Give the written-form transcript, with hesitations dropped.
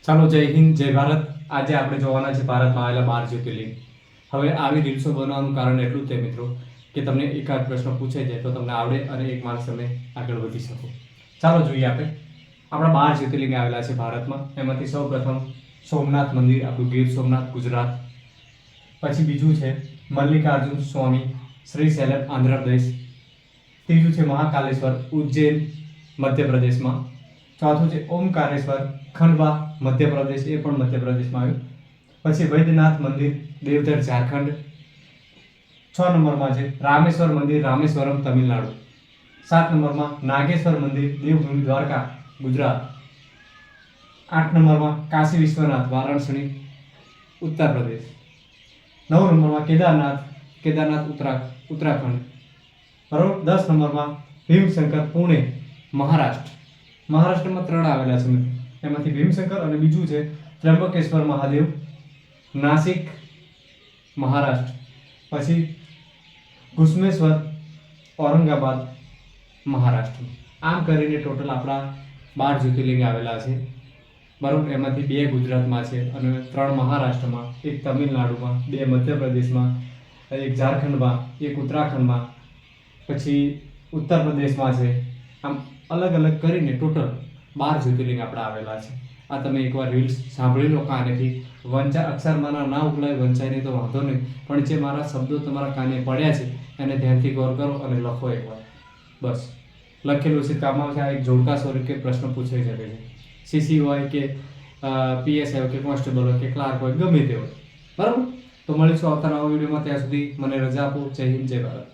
ચાલો, જય હિન્દ, જય ભારત. આજે આપણે જોવાના છે ભારતમાં આવેલા 12 જ્યોતિર્લિંગ. હવે આવી રીલ્સો બનાવવાનું કારણ એટલું જ છે મિત્રો કે તમને એકાદ પ્રશ્ન પૂછાઈ જાય તો તમને આવડે અને એક માર્ક્સ તમે આગળ વધી શકો. ચાલો જોઈએ આપણે. આપણા 12 જ્યોતિર્લિંગ આવેલા છે ભારતમાં. એમાંથી સૌપ્રથમ સોમનાથ મંદિર, આપણું ગીર સોમનાથ, ગુજરાત. પછી બીજું છે મલ્લિકાર્જુન સ્વામી, શ્રી શૈલમ, આંધ્રપ્રદેશ. ત્રીજું છે મહાકાલેશ્વર, ઉજ્જૈન, મધ્યપ્રદેશમાં. ચોથું છે ઓમકારેશ્વર, ખંડવા, મધ્યપ્રદેશ, એ પણ મધ્યપ્રદેશમાં આવ્યું. પછી વૈદ્યનાથ મંદિર, દેવધર, ઝારખંડ. 6 નંબરમાં છે રામેશ્વર મંદિર, રામેશ્વરમ, તમિલનાડુ. 7 નંબરમાં નાગેશ્વર મંદિર, દેવભૂમિ, દ્વારકા, ગુજરાત. 8 નંબરમાં કાશી વિશ્વનાથ, વારાણસી, ઉત્તર પ્રદેશ. 9 નંબરમાં કેદારનાથ, કેદારનાથ, ઉત્તરાખંડ. બરાબર. 10 નંબરમાં ભીમશંકર, પુણે, મહારાષ્ટ્ર. મહારાષ્ટ્રમાં 3 આવેલા છે મિત્રો. એમાંથી ભીમશંકર અને બીજું છે ત્ર્યંબકેશ્વર મહાદેવ, નાસિક, મહારાષ્ટ્ર. પછી ઘુસ્મેશ્વર, ઔરંગાબાદ, મહારાષ્ટ્ર. આમ કરીને ટોટલ આપણા 12 જ્યોતિર્લિંગ આવેલા છે. બરાબર. એમાંથી 2 ગુજરાતમાં છે અને 3 મહારાષ્ટ્રમાં, 1 તમિલનાડુમાં, 2 મધ્યપ્રદેશમાં, 1 ઝારખંડમાં, 1 ઉત્તરાખંડમાં, પછી ઉત્તર પ્રદેશમાં છે. આમ અલગ અલગ કરીને ટોટલ 12 જ્યોતિર્લિંગ આપણા આવેલા છે. આ તમે એકવાર રીલ્સ સાંભળી લો કાનેથી. અક્ષર મારા ના ઉકલાય, વંચાય નહીં તો વાંધો નહીં, પણ જે મારા શબ્દો તમારા કાને પડ્યા છે એને ધ્યાનથી ગૌર કરો અને લખો એકવાર. બસ લખેલું છે કામ આવશે. આ એક જોડકા સ્વરૂપે પ્રશ્ન પૂછાઈ શકે છે. સીસી હોય કે પીએસઆઈ હોય કે કોન્સ્ટેબલ હોય કે ક્લાર્ક હોય, ગમે તે હોય. બરાબર. તો મળીશું આવતા નવા વિડીયોમાં. ત્યાં સુધી મને રજા આપો. જય હિન્દ, જય ભારત.